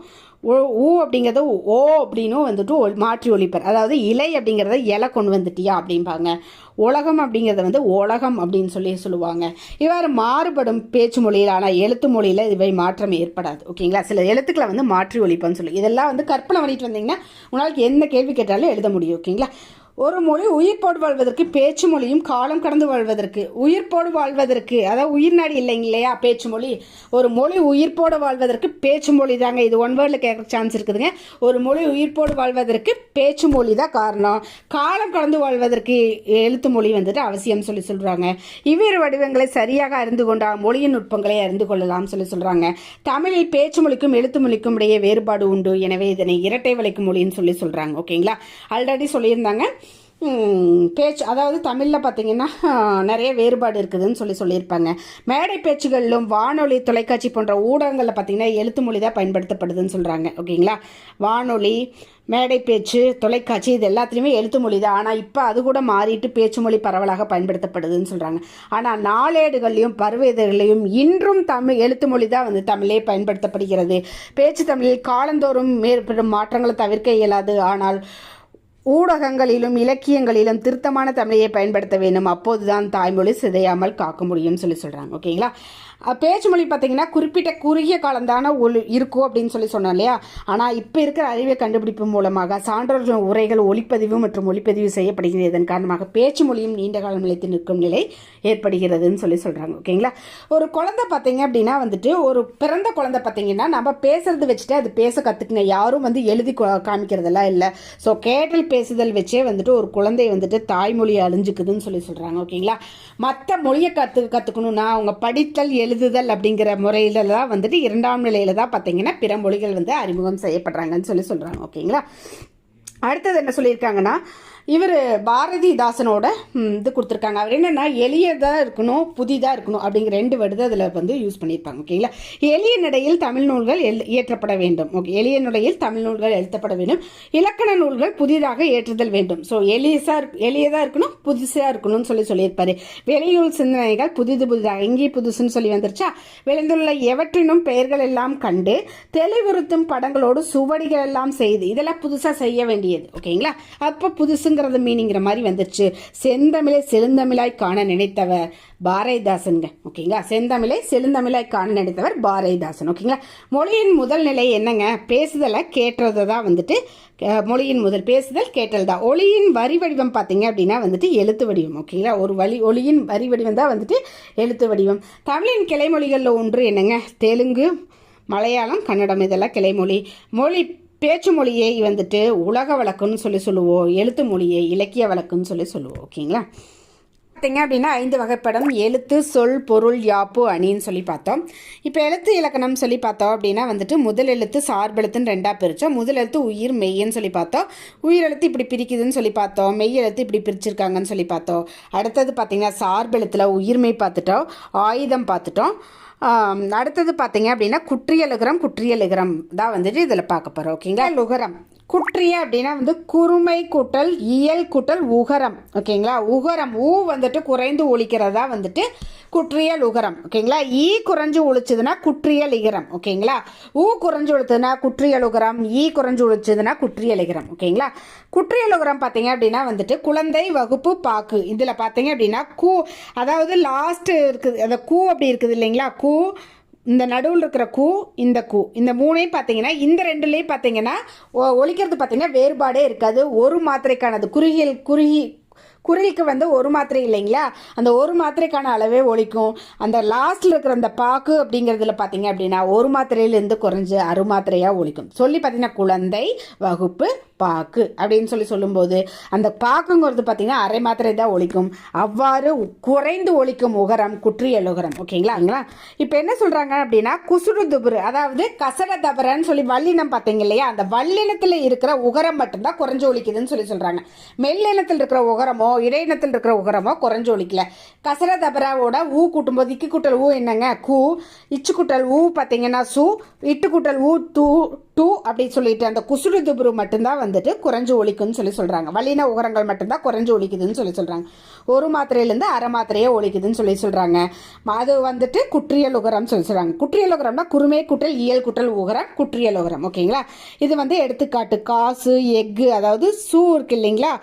ஊ அப்படிங்கிறத ஓ அப்படின்னும் வந்துட்டு மாற்றி ஒழிப்பர். அதாவது இலை அப்படிங்கிறத இலை கொண்டு வந்துட்டியா அப்படிம்பாங்க. உலகம் அப்படிங்கிறத வந்து உலகம் அப்படின்னு சொல்லுவாங்க. இவ்வாறு மாறுபடும் பேச்சு மொழியில். ஆனால் எழுத்து மொழியில் இவை மாற்றம் ஏற்படாது. ஓகேங்களா? சில எழுத்துக்களை வந்து மாற்றி ஒழிப்பன்னு இதெல்லாம் வந்து கற்பனை பண்ணிட்டு வந்தீங்கன்னா உங்களுக்கு எந்த கேள்வி கேட்டாலும் எழுத முடியும். ஓகேங்களா? ஒரு மொழி உயிர்ப்போடு வாழ்வதற்கு பேச்சு மொழியும் காலம் கடந்து வாழ்வதற்கு. உயிர்ப்போடு வாழ்வதற்கு அதாவது உயிர்நாடி இல்லைங்க இல்லையா பேச்சு மொழி. ஒரு மொழி உயிர்ப்போடு வாழ்வதற்கு பேச்சு மொழி தாங்க. இது ஒன் வேர்டில் கேட்குற சான்ஸ் இருக்குதுங்க. ஒரு மொழி உயிர்ப்போடு வாழ்வதற்கு பேச்சு மொழி தான் காரணம். காலம் கடந்து வாழ்வதற்கு எழுத்து மொழி வந்துட்டு அவசியம் சொல்லி சொல்கிறாங்க. இவ்வேறு வடிவங்களை சரியாக அறிந்து கொண்டால் மொழியின் நுட்பங்களை அறிந்து கொள்ளலாம் சொல்லி சொல்கிறாங்க. தமிழில் பேச்சு மொழிக்கும் எழுத்து மொழிக்கும் இடையே வேறுபாடு உண்டு. எனவே இதனை இரட்டை வழக்கு மொழின்னு சொல்லி சொல்கிறாங்க. ஓகேங்களா, ஆல்ரெடி சொல்லியிருந்தாங்க. பேச்சு அதாவது தமிழில் பார்த்திங்கன்னா நிறைய வேறுபாடு இருக்குதுன்னு சொல்லியிருப்பாங்க. மேடை பேச்சுகளிலும் வானொலி தொலைக்காட்சி போன்ற ஊடகங்களில் பார்த்திங்கன்னா எழுத்து மொழி தான் பயன்படுத்தப்படுதுன்னு சொல்கிறாங்க. ஓகேங்களா, வானொலி மேடை பேச்சு தொலைக்காட்சி இது எல்லாத்துலேயுமே எழுத்து மொழி தான். ஆனால் இப்போ அது கூட மாறிட்டு பேச்சு மொழி பரவலாக பயன்படுத்தப்படுதுன்னு சொல்கிறாங்க. ஆனால் நாளேடுகள்லையும் பருவேதர்களையும் இன்றும் தமிழ் எழுத்து மொழி தான் வந்து தமிழே பயன்படுத்தப்படுகிறது. பேச்சு தமிழில் காலந்தோறும் மேற்படும் மாற்றங்களை தவிர்க்க இயலாது. ஆனால் ஊடகங்களிலும் இலக்கியங்களிலும் திருத்தமான தமிழையை பயன்படுத்த வேண்டும். அப்போதுதான் தாய்மொழி சிதையாமல் காக்க முடியும்னு சொல்கிறாங்க. ஓகேங்களா, பேச்சு மொழி பார்த்திங்கன்னா குறிப்பிட்ட குறுகிய காலந்தான இருக்கும் அப்படின்னு சொன்னோம் இல்லையா. ஆனால் இப்போ இருக்கிற அறிவியல் கண்டுபிடிப்பு மூலமாக சான்றோர்கள் உரைகள் ஒளிப்பதிவு மற்றும் ஒளிப்பதிவு செய்யப்படுகிறது. இதன் காரணமாக பேச்சு மொழியும் நீண்ட காலம் நிலைத்து நிற்கும் நிலை ஏற்படுகிறதுன்னு சொல்கிறாங்க. ஓகேங்களா, ஒரு குழந்தை பார்த்தீங்க அப்படின்னா வந்துட்டு ஒரு பிறந்த குழந்தை பார்த்தீங்கன்னா நம்ம பேசுறது வச்சுட்டு அது பேச கற்றுக்குங்க. யாரும் வந்து எழுதி காமிக்கிறதெல்லாம் இல்லை. ஸோ கேட்டல் பேசுதல் வச்சே வந்துட்டு ஒரு குழந்தை வந்துட்டு தாய்மொழி அழிஞ்சுக்குதுன்னு சொல்கிறாங்க. ஓகேங்களா, மற்ற மொழியை கற்றுக்கணும்னா அவங்க படித்தல் எழுதுதல் அப்படிங்கிற முறையில தான் வந்துட்டு இரண்டாம் நிலையில தான் பார்த்தீங்கன்னா பிற மொழிகள் வந்து அறிமுகம் செய்யப்படுறாங்கன்னு சொல்கிறாங்க. ஓகேங்களா, அடுத்தது என்ன சொல்லியிருக்காங்கன்னா இவர் பாரதிதாசனோட இது கொடுத்துருக்காங்க. அவர் என்னென்னா எளியதாக இருக்கணும் புதிதாக இருக்கணும் அப்படிங்கிற 2 வேர்டு அதில் வந்து யூஸ் பண்ணியிருப்பாங்க. ஓகேங்களா, எளிய நடையில் தமிழ் நூல்கள் இயற்றப்பட வேண்டும். ஓகே, எளிய நடையில் தமிழ் நூல்கள் எழுதப்பட வேண்டும். இலக்கண நூல்கள் புதிதாக ஏற்றுதல் வேண்டும். ஸோ எளியதாக இருக்கணும் புதுசாக இருக்கணும்னு சொல்லியிருப்பாரு. வெளியூர் சிந்தனைகள் புதிதாக எங்கேயும் புதுசுன்னு சொல்லி வந்துருச்சா. விளைந்துள்ள எவற்றினும் பெயர்கள் எல்லாம் கண்டு தெளிவுறுத்தும் படங்களோடு சுவடிகள் எல்லாம் செய்து இதெல்லாம் புதுசாக செய்ய வேண்டியது. ஓகேங்களா, அப்போ புதுசுங்க மீனிங்கிற மாதிரி வந்துருச்சு. செந்தமிழை செழுந்தமிழாய் காண நினைத்தவர் பாரதிதாசன்ங்க. ஓகேங்களா, செந்தமிழை செழுந்தமிழாய் காண நினைத்தவர் பாரதிதாசன். ஓகேங்களா, மொழியின் முதல் நிலை என்னங்க, பேசுதலை கேட்டுறதை தான் வந்துட்டு மொழியின் முதல் பேசுதல் கேட்டல் தான். ஒளியின் வரி வடிவம் பார்த்தீங்க அப்படின்னா வந்துட்டு எழுத்து வடிவம். ஓகேங்களா, ஒரு ஒளியின் வரி வடிவம் தான் வந்துட்டு எழுத்து வடிவம். தமிழின் கிளைமொழிகளில் ஒன்று என்னங்க, தெலுங்கு மலையாளம் கன்னடம் இதெல்லாம் கிளைமொழி. பேச்சு மொழியை வந்துட்டு உலக வழக்குன்னு சொல்லுவோம். எழுத்து மொழியை இலக்கிய வழக்குன்னு சொல்லுவோம். ஓகேங்களா, பார்த்தீங்க அப்படின்னா 5 வகைப்படம் எழுத்து சொல் பொருள் யாப்பு அணின்னு சொல்லி பார்த்தோம். இப்போ எழுத்து இலக்கணம் சொல்லி பார்த்தோம் அப்படின்னா வந்துட்டு முதல் எழுத்து சார்பெழுத்துன்னு 2ஆக பிரித்தோம். முதல் எழுத்து உயிர் மெய்ன்னு சொல்லி பார்த்தோம். உயிர் எழுத்து இப்படி பிரிக்குதுன்னு சொல்லி பார்த்தோம். மெய் எழுத்து இப்படி பிரிச்சிருக்காங்கன்னு சொல்லி பார்த்தோம். அடுத்தது பார்த்தீங்கன்னா சார்பெழுத்தில் உயிர்மெய் பார்த்துட்டோம், ஆயுதம் பார்த்துட்டோம். அடுத்தது பார்த்தீங்க அப்படின்னா குற்றியலுகரம் தான் வந்துட்டு இதில் பார்க்க போகிறோம். ஓகேங்களா, உகரம் குற்றிய அப்படின்னா வந்து குறுமை கூட்டல் இயல் கூட்டல் உகரம். ஓகேங்களா, உகரம் வந்துட்டு குறைந்து ஒழிக்கிறதா வந்துட்டு குற்றியல் உகரம். ஓகேங்களா, ஈ குறைஞ்சு ஒழிச்சதுன்னா குற்றியல் இகரம். ஓகேங்களா, குறைஞ்சு ஒழிச்சதுன்னா குற்றியல் உகரம், ஈ குறைஞ்சு ஒழிச்சதுன்னா குற்றியல் இகரம். ஓகேங்களா, குற்றியல் உகரம் பார்த்தீங்க அப்படின்னா வந்துட்டு குழந்தை வகுப்பு பாக்கு. இதில் பார்த்தீங்க அப்படின்னா அதாவது லாஸ்ட் இருக்குது அந்த அப்படி இருக்குது இல்லைங்களா. இந்த நடுவில் இருக்கிற இந்த 3ஐயும் பார்த்தீங்கன்னா இந்த 2லேயும் பார்த்தீங்கன்னா ஒலிக்கிறது பார்த்தீங்கன்னா வேறுபாடே இருக்காது. ஒரு மாத்திரைக்கானது குறிலுக்கு வந்து ஒரு மாத்திரை இல்லைங்களா, அந்த ஒரு மாத்திரைக்கான அளவே ஒலிக்கும். அந்த லாஸ்ட்டில் இருக்கிற அந்த பாக்கு அப்படிங்கிறதுல பார்த்தீங்க அப்படின்னா ஒரு மாத்திரையிலேருந்து குறைஞ்சு அரை மாத்திரையாக ஒலிக்கும். பார்த்தீங்கன்னா குழந்தை வகுப்பு பாக்கு அப்படின்னு சொல்லும்போது அந்த பாக்குங்கிறது பார்த்தீங்கன்னா அரை மாத்திரை தான் ஒலிக்கும். அவ்வாறு குறைந்து ஒலிக்கும் உகரம் குற்றியல் உகரம். ஓகேங்களா, இப்போ என்ன சொல்கிறாங்க அப்படின்னா குசுடு துபுரு அதாவது கசட தபரன்னு சொல்லி வல்லினம் பார்த்தீங்க இல்லையா, அந்த வல்லினத்தில் இருக்கிற உகரம் மட்டும்தான் குறைஞ்சு ஒலிக்குதுன்னு சொல்கிறாங்க. மெல்லினத்தில் இருக்கிற உகரமோ இடையினத்தில் இருக்கிற உகரமோ குறைஞ்சு ஒலிக்கல. கசட தபராவோட கூட்டும்போது இக்கு கூட்டல் என்னங்க இச்சு கூட்டல் பார்த்தீங்கன்னா இட்டு கூட்டல் டூ அப்படின்னு சொல்லிட்டு அந்த குசுடு துபுரு மட்டும்தான் வந்துட்டு குறைஞ்சு ஒலிக்குன்னு சொல்கிறாங்க. வல்லின உகரங்கள் மட்டும்தான் குறைஞ்சு ஒலிக்குதுன்னு சொல்கிறாங்க. ஒரு மாத்திரையிலேருந்து அரை மாத்திரையே ஒலிக்குதுன்னு சொல்கிறாங்க. அது வந்துட்டு குற்றியல் உகரம் சொல்கிறாங்க. குற்றியல் உகரம்னா குறுமை கூட்டல் இயல் கூட்டல் உகரம் குற்றியல் உகரம். ஓகேங்களா, இது வந்து எடுத்துக்காட்டு காசு எக்கு அதாவது இருக்கு இல்லைங்களா,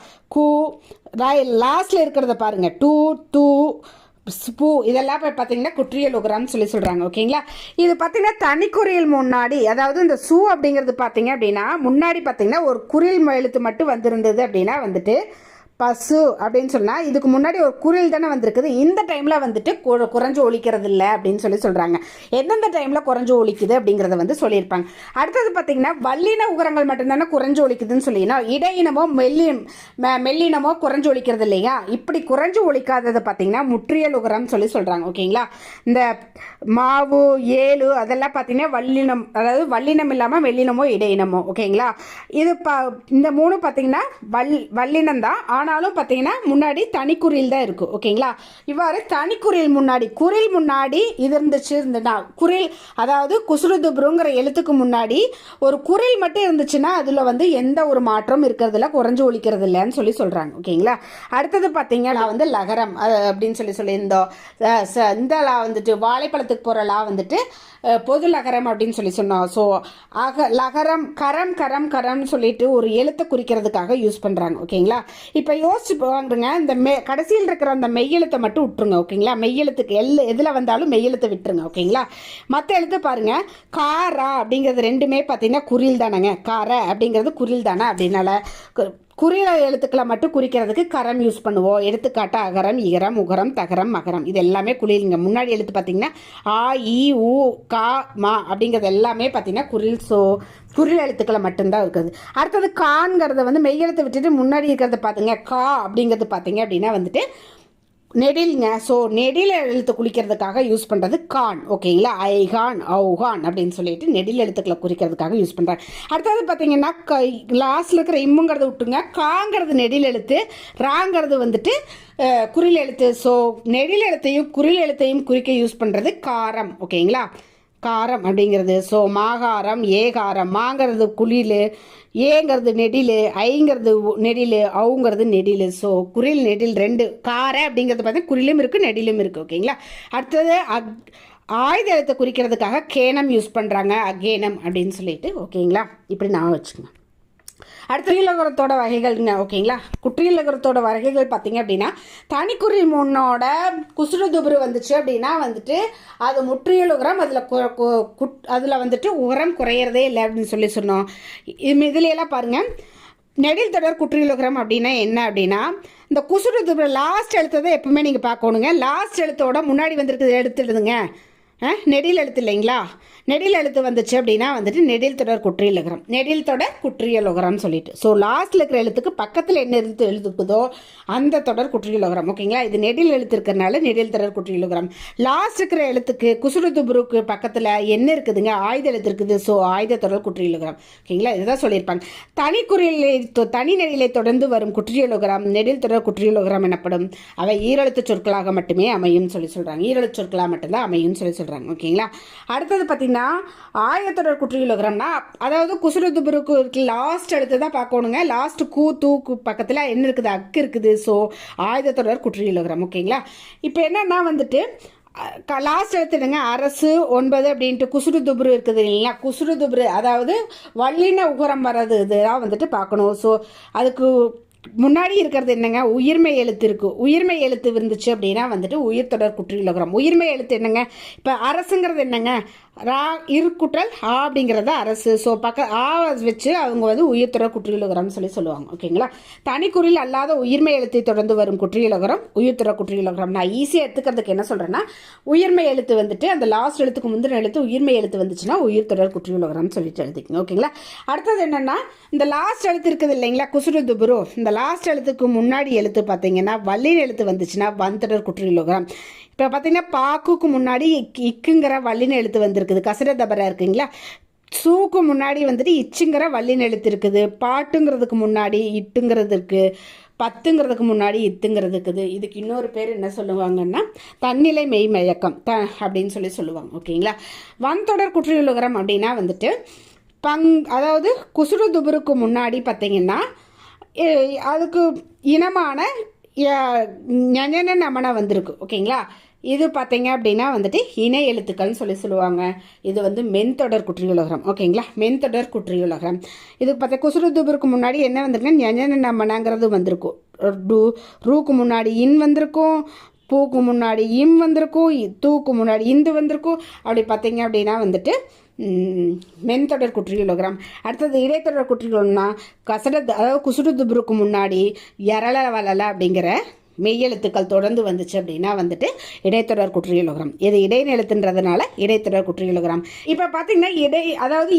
லாஸ்ட்ல இருக்கிறத பாருங்க டூ பூ இதெல்லாம் பார்த்தீங்கன்னா குற்றியல் உகரம்னு சொல்கிறாங்க. ஓகேங்களா, இது பார்த்தீங்கன்னா தனிக்குறியல் முன்னாடி அதாவது இந்த அப்படிங்கிறது பார்த்தீங்க அப்படின்னா முன்னாடி பார்த்தீங்கன்னா ஒரு குறில் எழுத்து மட்டும் வந்திருந்தது அப்படின்னா வந்துட்டு பசு அப்படின்னு சொன்னால் இதுக்கு முன்னாடி ஒரு குரில் தானே வந்திருக்குது. இந்த டைமில் வந்துட்டு குறைஞ்சு ஒழிக்கிறது இல்லை அப்படின்னு சொல்கிறாங்க. எந்தெந்த டைமில் குறைஞ்சு ஒழிக்குது அப்படிங்கிறத வந்து சொல்லியிருப்பாங்க. அடுத்தது பார்த்திங்கன்னா வல்லின உகரங்கள் மட்டும்தானே குறைஞ்சு ஒழிக்குதுன்னு சொல்லினா, இடையினமோ மெல்லினமோ குறைஞ்சு ஒழிக்கிறது இல்லையா. இப்படி குறைஞ்சு ஒழிக்காதது பார்த்திங்கன்னா முற்றியல் உகரம் சொல்கிறாங்க. ஓகேங்களா. இந்த மாவு ஏழு அதெல்லாம் பார்த்திங்கன்னா வல்லினம், அதாவது வல்லினம் இல்லாமல் மெல்லினமோ இடையினமோ. ஓகேங்களா. இது இந்த மூணு பார்த்திங்கன்னா வல்லினம் தான். ஆனாலும் பார்த்தீங்கன்னா முன்னாடி தனிக்குறில் தான் இருக்கும். ஓகேங்களா. இவ்வாறு தனிக்குறில் முன்னாடி குரில் முன்னாடி இது இருந்துச்சுன்னா குரில், அதாவது குசுருதுபுருங்கிற எழுத்துக்கு முன்னாடி ஒரு குரில் மட்டும் இருந்துச்சுன்னா அதில் வந்து எந்த ஒரு மாற்றம் இருக்கிறதுல குறைஞ்சு ஒழிக்கிறது இல்லைன்னு சொல்கிறாங்க. ஓகேங்களா. அடுத்தது பார்த்தீங்கன்னா வந்து லகரம் அப்படின்னு சொல்லியிருந்தோம். இந்த வந்துட்டு வாழைப்பழத்துக்கு போகிற லா வந்துட்டு பொது லகரம் அப்படின்னு சொன்னோம். ஸோ லகரம் கரம் கரம் கரம்னு சொல்லிட்டு ஒரு எழுத்தை குறிக்கிறதுக்காக யூஸ் பண்ணுறாங்க. ஓகேங்களா. இப்போ யோசிச்சு வாங்குங்க, இந்த கடைசியில் இருக்கிற அந்த மெய்யெழுத்தை மட்டும் விட்டுருங்க. ஓகேங்களா. மெய்யெழுத்துக்கு எதில் வந்தாலும் மெய்யெழுத்தை விட்டுருங்க. ஓகேங்களா. மற்ற எழுத்து பாருங்கள், காரா அப்படிங்கிறது ரெண்டுமே பார்த்தீங்கன்னா குறில் தானேங்க. கார அப்படிங்கிறது குறில் தானே. அப்படின்னால குறில எழுத்துக்களை மட்டும் குறிக்கிறதுக்கு கரம் யூஸ் பண்ணுவோம். எடுத்துக்காட்டு அகரம் இகரம் உகரம் தகரம் மகரம் இது எல்லாமே குறிலுங்க. முன்னாடி எழுத்து பார்த்தீங்கன்னா ஆ இ உ கா மா அப்படிங்கிறது எல்லாமே பார்த்தீங்கன்னா குறில். ஸோ குறில் எழுத்துக்களை மட்டும்தான் இருக்குது. அடுத்தது கான்ங்கிறத வந்து மெய்யெழுத்தை விட்டுட்டு முன்னாடி இருக்கிறத பார்த்துங்க. கா அப்படிங்கிறது பார்த்தீங்க அப்படின்னா வந்துட்டு நெடில்ங்க. ஸோ நெடில் எழுத்து குளிக்கிறதுக்காக யூஸ் பண்ணுறது கான். ஓகேங்களா. ஐகான் ஔகான் அப்படின்னு சொல்லிட்டு நெடில் எழுத்துக்களை குறிக்கிறதுக்காக யூஸ் பண்ணுறாங்க. அடுத்தது பார்த்தீங்கன்னா லாஸ்ட்டில் இருக்கிற இம்முங்கிறத விட்டுங்க. காங்கிறது நெடில் எழுத்து, ராங்கிறது வந்துட்டு குறில் எழுத்து. ஸோ நெடில் எழுத்தையும் குறில் எழுத்தையும் குறிக்க யூஸ் பண்ணுறது காரம். ஓகேங்களா. காரம் அப்படிங்கிறது. ஸோ மாகாரம் ஏகாரம், மாங்கிறது குளில், ஏங்கிறது நெடில், ஐங்கிறது நெடில், அவுங்கிறது நெடில். ஸோ குறில் நெடில் ரெண்டு. கார அப்படிங்கிறது பார்த்தீங்கன்னா குறிலும் இருக்குது நெடிலும் இருக்குது. ஓகேங்களா. அடுத்தது ஆயுத எழுத்தை குறிக்கிறதுக்காக கேனம் யூஸ் பண்ணுறாங்க, அகேனம் அப்படின்னு சொல்லிட்டு. ஓகேங்களா. இப்படி நான் வச்சுக்கோங்க. அடுத்த குற்றியலகரத்தோட வகைகள்ங்க. ஓகேங்களா. குற்றியலகரத்தோட வகைகள் பார்த்தீங்க அப்படின்னா தனிக்குறி முன்னோட குசுறுதுபுரு வந்துச்சு அப்படின்னா வந்துட்டு அது முற்றியலுகரம். அதில் வந்துட்டு உரம் குறையிறதே இல்லை அப்படின்னு சொன்னோம். இதுலையெல்லாம் பாருங்கள், நெடில் தொடர் குற்றியலுகரம் அப்படின்னா என்ன அப்படின்னா இந்த குசுறுதுபுரு லாஸ்ட் எழுத்ததை எப்பவுமே நீங்கள் பார்க்கணுங்க. லாஸ்ட் எழுத்தோட முன்னாடி வந்துருக்குது எடுத்துடுதுங்க. நெடில் எழுத்து இல்லைங்களா. நெடில் எழுத்து வந்துச்சு அப்படின்னா வந்துட்டு நெடில் தொடர் குற்றியலுகரம், நெடில் தொடர் குற்றியலுகரம்னு சொல்லிட்டு. ஸோ லாஸ்ட்டில் இருக்கிற எழுத்துக்கு பக்கத்தில் என்ன எழுத்துக்குதோ அந்த தொடர் குற்றியலுகரம். ஓகேங்களா. இது நெடில் எழுத்து இருக்கிறனால நெடில் தொடர் குற்றியலுகரம். லாஸ்ட் இருக்கிற எழுத்துக்கு குசுறுதுபுருக்கு பக்கத்தில் என்ன இருக்குதுங்க, ஆயுத எழுத்து இருக்குது. ஸோ ஆயுத தொடர் குற்றியலுகரம். ஓகேங்களா. இதுதான் சொல்லியிருப்பாங்க. தனி நெடிலை தொடர்ந்து வரும் குற்றியலுகரம் நெடில் தொடர் குற்றியலுகரம் எனப்படும். அவை ஈரெழுத்து சொற்களாக மட்டுமே அமையும் சொல்கிறாங்க. ஈரெழுத்து சொற்களாக மட்டும்தான் அமையும் சொல்கிறாங்க. ஓகேங்களா. அடுத்தது பார்த்தீங்கன்னா ஆயத்தொடர் குற்றியலுகரம்னா அதாவது குசுறுதுபுருக்கு லாஸ்ட் எழுத்து தான் பார்க்கணுங்க. லாஸ்ட் தூக்கு பக்கத்தில் என்ன இருக்குது, அக்கு இருக்குது. ஸோ ஆயுதத்தொடர் குற்றியலுகரம். ஓகேங்களா. இப்போ என்னன்னா வந்துட்டு லாஸ்ட் எடுத்துடுங்க அரசு 9 அப்படின்ட்டு குசுறுதுபுரு இருக்குது இல்லைங்களா. குசுறுதுபுரு அதாவது வல்லின உகரம் வர்றது இதுதான் வந்துட்டு பார்க்கணும். ஸோ அதுக்கு முன்னாடி இருக்கிறது என்னங்க, உயிர்மை எழுத்து இருக்குது. உயிர்மை எழுத்து இருந்துச்சு அப்படின்னா வந்துட்டு உயிர் தொடர் குற்றியலுகரம். உயிர்மை எழுத்து என்னங்க, இப்போ அரசுங்கிறது என்னங்க, ரா இருக்குற்றல் ஆ அப்படிங்கிறத அரசு. ஸோ ஆ வச்சு அவங்க வந்து உயிர் தொடர் குற்றியலுகரம்னு சொல்லுவாங்க. ஓகேங்களா. தனிக்குறில் அல்லாத உயிர்மை எழுத்தை தொடர்ந்து வரும் குற்றியலுகரம் உயிர் தொடர் குற்றியலுகரம். நான் ஈஸியாக எடுத்துக்கிறதுக்கு என்ன சொல்கிறேன்னா, உயிர்மை எழுத்து வந்துட்டு அந்த லாஸ்ட் எழுத்துக்கு முந்தின எழுத்து உயிர்மை எழுத்து வந்துச்சுன்னா உயிர் தொடர் குற்றியலுகரம்னு சொல்லிட்டு எழுதிக்கங்க. ஓகேங்களா. அடுத்தது என்னென்னா இந்த லாஸ்ட் எழுத்து இருக்குது இல்லைங்களா குசுறுதுபுரு, இந்த லாஸ்ட் எழுத்துக்கு முன்னாடி எழுத்து பார்த்தீங்கன்னா வல்லின எழுத்து வந்துச்சுன்னா வன்தொடர் குற்றியலுகரம். இப்போ பார்த்தீங்கன்னா பாக்குக்கு முன்னாடி இக்குங்கிற வல்லின எழுத்து வந்திருக்குது, கசர தபரா இருக்குங்களா. சூக்கு முன்னாடி வந்துட்டு இச்சுங்கிற வல்லின எழுத்து இருக்குது. பாட்டுங்கிறதுக்கு முன்னாடி இட்டுங்கிறது இருக்குது. பத்துங்கிறதுக்கு முன்னாடி இத்துங்கிறது இருக்குது. இதுக்கு இன்னொரு பேர் என்ன சொல்லுவாங்கன்னா தன்னிலை மெய் மயக்கம் அப்படின்னு சொல்லுவாங்க. ஓகேங்களா. வன்தொடர் குற்றியலுகரம் அப்படின்னா வந்துட்டு அதாவது குசுறுதுபுருக்கு முன்னாடி பார்த்தீங்கன்னா அதுக்கு இனமான நமன வந்திருக்கு. ஓகேங்களா. இது பார்த்தீங்க அப்படின்னா வந்துட்டு இணை எழுத்துக்கள்னு சொல்லுவாங்க. இது வந்து மென்தொடர் குற்றியலுகரம். ஓகேங்களா. மென்தொடர் குற்றியலுகரம். இதுக்கு பார்த்தா குசுறுதுபுருக்கு முன்னாடி என்ன வந்திருக்குன்னா நமனங்கிறது வந்திருக்கும். ரூக்கு முன்னாடி இன் வந்திருக்கும். பூக்கு முன்னாடி இம் வந்திருக்கும், தூக்கு முன்னாடி இந்து வந்திருக்கும். அப்படி பார்த்தீங்க அப்படின்னா வந்துட்டு மென்தொடர் குற்றியலுகரம். அடுத்தது இடைத்தொடர் குற்றியலுகரம்னா அதாவது குசுடு துபுருக்கு முன்னாடி எரள வளல அப்படிங்கிற மெய்யெழுத்துக்கள் தொடர்ந்து வந்துச்சு அப்படின்னா வந்துட்டு இடைத்தொடர் குற்றியலுகரம். இது இடைநிலத்துன்றதுனால இடைத்தொடர் குற்றியலுகரம். இப்போ பார்த்தீங்கன்னா அதாவது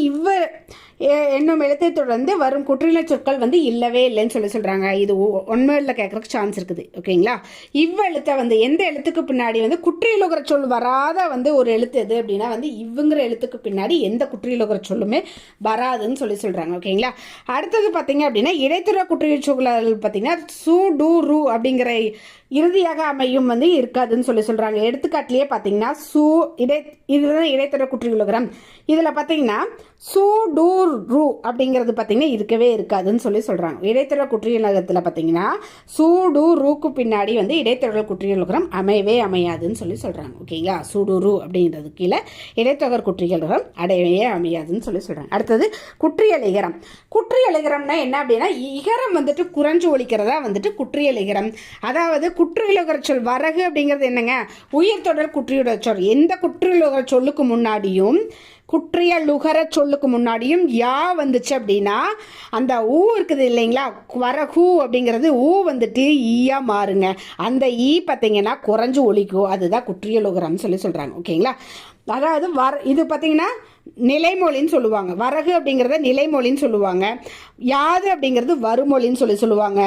என்னும் எழுத்தை தொடர்ந்து வரும் குற்றியல சொற்கள் வந்து இல்லவே இல்லைன்னு சொல்கிறாங்க. இது ஒன்மையில் கேட்கறதுக்கு சான்ஸ் இருக்குது. ஓகேங்களா, எழுத்தை வந்து எந்த எழுத்துக்கு பின்னாடி வந்து குற்றியலுகர சொல் வராத வந்து ஒரு எழுத்து எது அப்படின்னா வந்து இவ்வுங்கிற எழுத்துக்கு பின்னாடி எந்த குற்றியலுகர சொல்லுமே வராதுன்னு சொல்கிறாங்க. ஓகேங்களா, அடுத்தது பார்த்தீங்க அப்படின்னா இடைத்தொடர் குற்றியல் சொற்கள் பார்த்தீங்கன்னா சு டு ரு அப்படிங்கிற இறுதியாக அமையும் வந்து இருக்காதுன்னு சொல்கிறாங்க. எடுத்துக்காட்டிலேயே பார்த்தீங்கன்னா இதுதான் இடைத்தொடர் குற்றியலுகரம். இதில் பார்த்தீங்கன்னா சு டு ரு அப்படிங்கிறது பார்த்தீங்கன்னா இருக்கவே இருக்காதுன்னு சொல்கிறாங்க. இடைத்தொடர் குற்றியலுகரத்தில் பார்த்தீங்கன்னா சு டு ருக்கு பின்னாடி வந்து இடைத்தொடர் குற்றியலுகரம் அமையாதுன்னு சொல்கிறாங்க. ஓகேங்களா, சு டு ரு அப்படிங்கிறது கீழே இடைத்தொடர் குற்றியலுகரம் அடையவே அமையாதுன்னு சொல்கிறாங்க. அடுத்தது குற்றியலிகரம். குற்றியலிகரம்னா என்ன அப்படின்னா இகரம் வந்துட்டு குறைஞ்சு ஒலிக்கிறதா வந்துட்டு குற்றியலிகரம். அதாவது குற்றியலுகர சொல் வரகு அப்படிங்கிறது என்னங்க, உயிர் தொடர் குற்றியலுகர சொல். எந்த குற்றியலுகர சொல்லுக்கு முன்னாடியும் குற்றியலுகர சொல்லுக்கு முன்னாடியும் யா வந்துச்சு அப்படின்னா அந்த ஊ இருக்குது இல்லைங்களா, வரகு அப்படிங்கிறது ஊ வந்துட்டு ஈயா மாறுங்க. அந்த ஈ பார்த்தீங்கன்னா குறைஞ்சு ஒலிக்கும், அதுதான் குற்றியலுகரம்னு சொல்கிறாங்க. ஓகேங்களா, அதாவது இது பார்த்தீங்கன்னா நிலைமொழின்னு சொல்லுவாங்க. வரகு அப்படிங்கிறத நிலைமொழின்னு சொல்லுவாங்க. யாது அப்படிங்கிறது வருமொழின்னு சொல்லுவாங்க.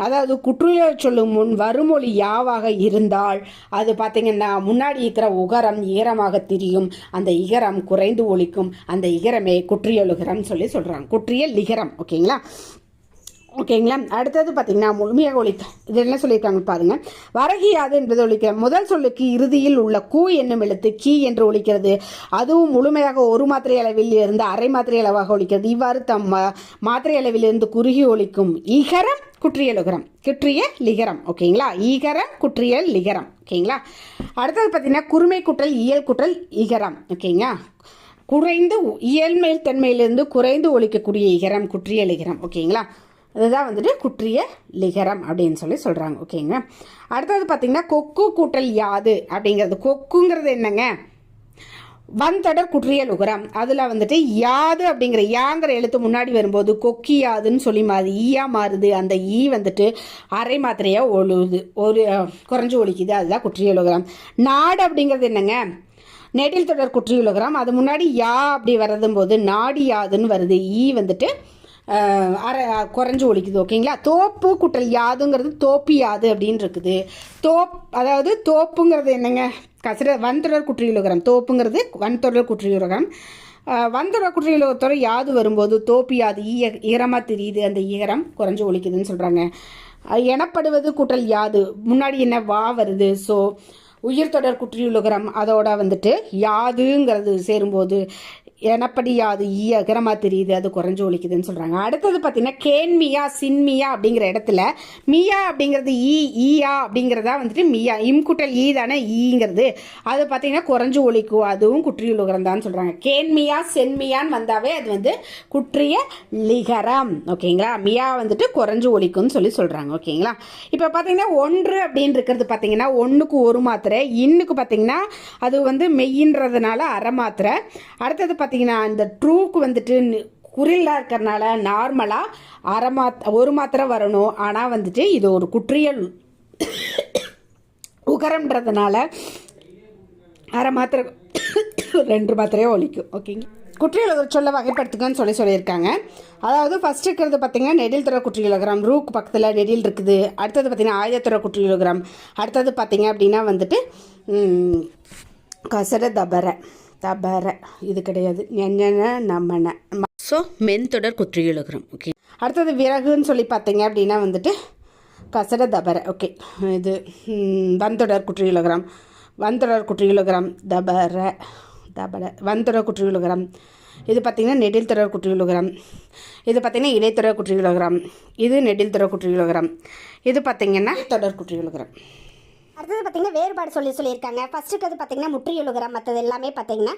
அதாவது குற்றியல் சொல்லும் முன் வருமொழி யாவாக இருந்தால் அது பார்த்தீங்கன்னா முன்னாடி இருக்கிற உகரம் ஈரமாக திரியும், அந்த இகரம் குறைந்து ஒலிக்கும், அந்த இகரமே குற்றியலுகரம் சொல்கிறாங்க. குற்றியல் லிகரம். ஓகேங்களா, அடுத்தது பார்த்தீங்கன்னா முழுமையாக ஒழித்தல். இது என்ன சொல்லியிருக்காங்க பாருங்கள். வரகியாது என்பது ஒழிக்கிற முதல் சொல்லுக்கு இறுதியில் உள்ள கூ என்னும் எழுத்து கீ என்று ஒழிக்கிறது. அதுவும் முழுமையாக ஒரு மாத்திரை அளவில் இருந்து அரை மாத்திரை அளவாக ஒழிக்கிறது. இவ்வாறு மாத்திரை அளவில் இருந்து குறுகி ஒழிக்கும் இகரம் குற்றியலுகரம், குற்றிய லிகரம். ஓகேங்களா, ஈகரம் குற்றியல் லிகரம். ஓகேங்களா, அடுத்தது பார்த்தீங்கன்னா குறுமை குற்றல் இயல் குற்றல் இகரம். ஓகேங்களா, குறைந்து இயல்மேல் தன்மையிலிருந்து குறைந்து ஒழிக்கக்கூடிய இகரம் குற்றியல் இகரம். ஓகேங்களா, அதுதான் வந்துட்டு குற்றிய லிகரம் அப்படின்னு சொல்கிறாங்க. ஓகேங்க, அடுத்தது பார்த்தீங்கன்னா கொக்கு கூட்டல் யாது அப்படிங்கிறது. கொக்குங்கிறது என்னங்க, வன்தொடர் குற்றியல் உகரம். அதில் வந்துட்டு யாது அப்படிங்கிற யாங்கிற எழுத்து முன்னாடி வரும்போது கொக்கி யாதுன்னு மாறுது, ஈயா மாறுது. அந்த ஈ வந்துட்டு அரை மாத்திரையாக ஒழுகுது, குறைஞ்சு ஒழிக்குது, அதுதான் குற்றியல் உகரம். நாடு அப்படிங்கிறது என்னங்க, நெடில் தொடர் குற்றியலுகரம். அது முன்னாடி யா அப்படி வரதும் போது நாடி யாதுன்னு வருது, ஈ வந்துட்டு குறைஞ்சு ஒழிக்குது. ஓகேங்களா, தோப்பு குட்டல் யாதுங்கிறது தோப்பி யாது அப்படின்னு இருக்குது. அதாவது தோப்புங்கிறது என்னங்க, வன்தொடர் குற்றியலுகரம். தோப்புங்கிறது வன்தொடர் குற்றியலுகரம். வன்தொடர் குற்றியலுகரத்தோட யாது வரும்போது தோப்பி யாது ஈரமாக தெரியுது, அந்த ஈரம் குறைஞ்சு ஒழிக்குதுன்னு சொல்கிறாங்க. எனப்படுவது குட்டல் யாது முன்னாடி என்ன வா வருது, ஸோ உயிர் தொடர் குற்றியலுகரம் அதோட வந்துட்டு யாதுங்கிறது சேரும்போது எனப்படி யாது ஈரமா தெரியுது, அது குறைஞ்சு ஒழிக்குதுன்னு சொல்கிறாங்க. அடுத்தது பார்த்தீங்கன்னா கேன்மியா சின்மியா அப்படிங்கிற இடத்துல மியா அப்படிங்கிறது ஈயா அப்படிங்கிறதா வந்துட்டு மியா இம்குட்டல் ஈ தானே ஈங்கிறது, அது பார்த்தீங்கன்னா குறைஞ்சு ஒழிக்கும், அதுவும் குற்றியலுகரம் தான் சொல்கிறாங்க. கேன்மியா சென்மியான்னு வந்தாவே அது வந்து குற்றிய லிகரம். ஓகேங்களா, மியா வந்துட்டு குறைஞ்சு ஒழிக்கும்னு சொல்கிறாங்க. ஓகேங்களா, இப்போ பார்த்தீங்கன்னா ஒன்று அப்படின்னு இருக்கிறது பார்த்தீங்கன்னா ஒன்றுக்கு ஒரு மாத்திரை, இன்னுக்கு பார்த்தீங்கன்னா அது வந்து மெய்யின்றதுனால அரை மாத்திரை. அடுத்தது பார்த்தீங்கன்னா இந்த ட்ரூக்கு வந்துட்டு குறிலாக இருக்கிறனால நார்மலாக ஒரு மாத்திரை வரணும். ஆனால் வந்துட்டு இது ஒரு குற்றியல் உகரம்ன்றதுனால அரை மாத்திரை 2 மாத்திரையோ ஒழிக்கும். ஓகேங்க, குற்றியலுகர சொல்ல வகைப்படுத்துக்கன்னு சொல்லியிருக்காங்க. அதாவது ஃபஸ்ட் இருக்கிறது பார்த்தீங்கன்னா நெடில் தொடர் குற்றியலுகரம், ரூக்கு பக்கத்தில் நெடில் இருக்குது. அடுத்தது பார்த்தீங்கன்னா ஆயுதத்தொடர் குற்றியலுகரம். அடுத்தது பார்த்தீங்க அப்படின்னா வந்துட்டு கசட தபர இது கிடையாது, நம்மன. ஸோ மென்தொடர் குற்றியலுகரம். ஓகே, அடுத்தது விறகுன்னு சொல்லி பார்த்தீங்க அப்படின்னா வந்துட்டு கசட தபர. ஓகே, இது வன்தொடர் குற்றியலுகரம், தபர வன்தொடர் குற்றியலுகரம். இது பார்த்திங்கன்னா நெடில் தொடர் குற்றியலுகரம். இது பார்த்திங்கன்னா இடைத்தொடர் குற்றியலுகரம். இது நெடில் தொடர் குற்றியலுகரம். இது பார்த்திங்கன்னா தொடர் குற்றியலுகரம். அடுத்தது பார்த்திங்கன்னா வேறுபாடு சொல்லியிருக்காங்க. ஃபஸ்ட்டுக்கு அது பார்த்திங்கன்னா முற்றியலுகரம், மற்றது எல்லாமே பார்த்திங்கன்னா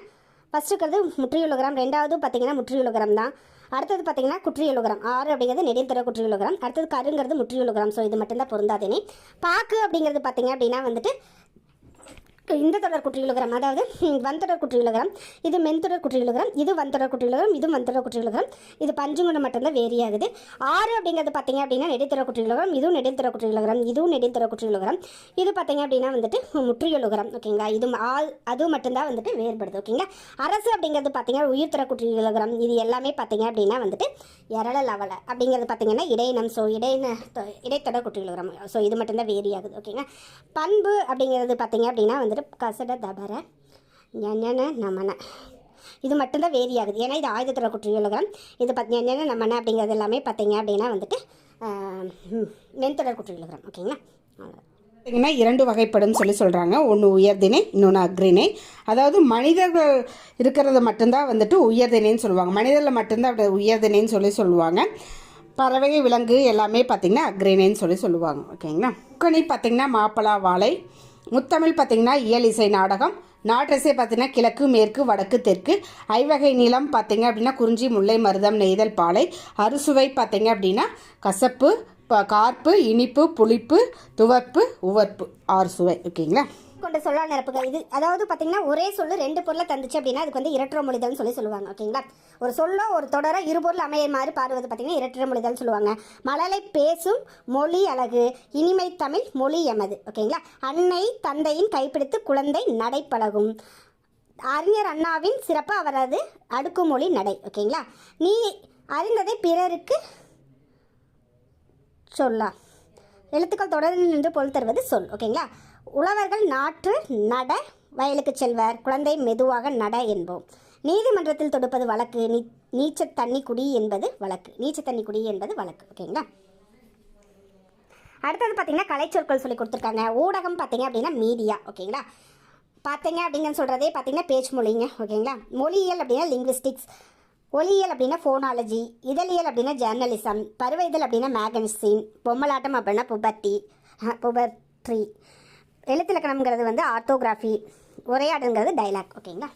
ஃபஸ்ட்டு இருக்கிறது முற்றியுலகரம், ரெண்டாவது பார்த்தீங்கன்னா முற்றியுலகரம் தான். அடுத்தது பார்த்தீங்கன்னா குற்றியுலகரம். 6 அப்படிங்கிறது நெடில்தொடர் குற்றியுலகரம். அடுத்தது கருங்கிறது முற்றியுலகரம். ஸோ இது மட்டும்தான் பொருந்தாதேனே. பாக்கு அப்படிங்கிறது பார்த்தீங்க அப்படின்னா வந்துட்டு இந்த தொடர் குற்றியுலகரம், அதாவது வன்தொடர் குற்றியுலகரம். இது மென்தொடர் குற்றியுலகரம், இது வன்தொடர் குற்றியுலகரம், இது வன்தொடர் குற்றியுலகரம். இது பஞ்சுங்குணம் மட்டும்தான் வேரி ஆகுது. 6 அப்படிங்கிறது பார்த்தீங்க அப்படின்னா நெடில்தொடர் குற்றியுலகரம், இதுவும் நெடில்தொடர் குற்றியுலகரம், இதுவும் நெடில்தொடர் குற்றியுலகரம். இது பார்த்தீங்க அப்படின்னா வந்துட்டு முற்றியுலகரம். ஓகேங்களா, இது அது மட்டும்தான் வந்துட்டு வேறுபடுது. ஓகேங்களா, அரசு அப்படிங்கிறது பார்த்தீங்கன்னா உயிர்த்தொடர் குற்றியுலகரம். இது எல்லாமே பார்த்தீங்க அப்படின்னா வந்துட்டு எரள லவல அப்படிங்கிறது பார்த்தீங்கன்னா இடையினம். ஸோ இடைத்தொடர் குற்றியுலகரம். ஸோ இது மட்டும்தான் வேரி ஆகுது. ஓகேங்களா, பண்பு அப்படிங்கிறது பார்த்தீங்க அப்படின்னா வந்துட்டு கசட தபர ஞன நமன. இது மட்டும்தான் வேரி ஆகுது. ஏன்னா இது ஆயுதத்தொடர் குற்றியுலகரம். இது ஞன நமன அப்படிங்கிறது எல்லாமே பார்த்தீங்க அப்படின்னா வந்துட்டு மென்தொடர் குற்றியுலகரம். ஓகேங்களா, பார்த்தீங்கன்னா 2 வகைப்படும் சொல்கிறாங்க. ஒன்று உயர்திணை, இன்னொன்று அக்ரிணை. அதாவது மனிதர்கள் இருக்கிறத மட்டும்தான் வந்துட்டு உயர்திணைன்னு சொல்லுவாங்க. மனிதர்கள் மட்டும்தான் அப்படி உயர்திணைன்னு சொல்லுவாங்க. பறவை, விலங்கு எல்லாமே பார்த்திங்கன்னா அக்ரிணைன்னு சொல்லுவாங்க. ஓகேங்களா, முக்கணி பார்த்திங்கன்னா மாப்பலா வாழை. முத்தமிழ் பார்த்திங்கன்னா இயல் இசை நாடகம். நாட்டிசை பார்த்திங்கன்னா கிழக்கு, மேற்கு, வடக்கு, தெற்கு. ஐவகை நிலம் பார்த்திங்க அப்படின்னா குறிஞ்சி, முல்லை, மருதம், நெய்தல், பாலை. அறுசுவை பார்த்திங்க அப்படின்னா கசப்பு, கார்ப்பு, இனிப்பு, புளிப்பு, துவர்ப்பு, உவர்ப்பு. 6 சுவை. ஓகேங்களா, கொண்ட சொல்லால் நிரப்புகள். இது அதாவது பார்த்தீங்கன்னா ஒரே சொல்லு 2 பொருளை தந்துச்சு அப்படின்னா அதுக்கு வந்து இரட்டர மொழிதல்னு சொல்லுவாங்க. ஓகேங்களா, ஒரு சொல்லோ ஒரு தொடரோ 2 பொருள் அமையுமாறு பாடுவது பார்த்தீங்கன்னா இரட்டர மொழிதல்னு சொல்லுவாங்க. மழலை பேசும் மொழி அழகு, இனிமை தமிழ் மொழி எமது. ஓகேங்களா, அன்னை தந்தையின் கைப்பிடித்து குழந்தை நடைப்பழகும். அறிஞர் அண்ணாவின் சிறப்பு அவரது அடுக்குமொழி நடை. ஓகேங்களா, நீ அறிந்ததை பிறருக்கு சொல்லா. எழுத்துக்கள் தொடர்ந்து நின்று பொருள் தருவது சொல். ஓகேங்களா, உழவர்கள் நாற்று நட வயலுக்கு செல்வர், குழந்தை மெதுவாக நட என்போம். நீதிமன்றத்தில் தொடுப்பது வழக்கு, நீச்சத்தண்ணி குடி என்பது வழக்கு. நீச்சத்தண்ணி குடி என்பது வழக்கு. ஓகேங்களா, அடுத்தது பார்த்தீங்கன்னா கலைச்சொற்கள் சொல்லி கொடுத்துருக்காங்க. ஊடகம் பார்த்தீங்க அப்படின்னா மீடியா. ஓகேங்களா, பார்த்தீங்க அப்படிங்கன்னு சொல்கிறதே பார்த்தீங்கன்னா பேச்சு மொழிங்க. ஓகேங்களா, மொழியியல் அப்படின்னா லிங்குவிஸ்டிக்ஸ். ஒலியியல் அப்படின்னா ஃபோனாலஜி. இதழியல் அப்படின்னா ஜேர்னலிசம். பருவ இதழ் அப்படின்னா மேகசின். பொம்மலாட்டம் அப்படின்னா புபர்ட்ரி. எழுத்திலக்கணம்ங்கிறது வந்து ஆர்த்தோகிராஃபி. உரையாடல்ங்கிறது டைலாக். ஓகேங்களா.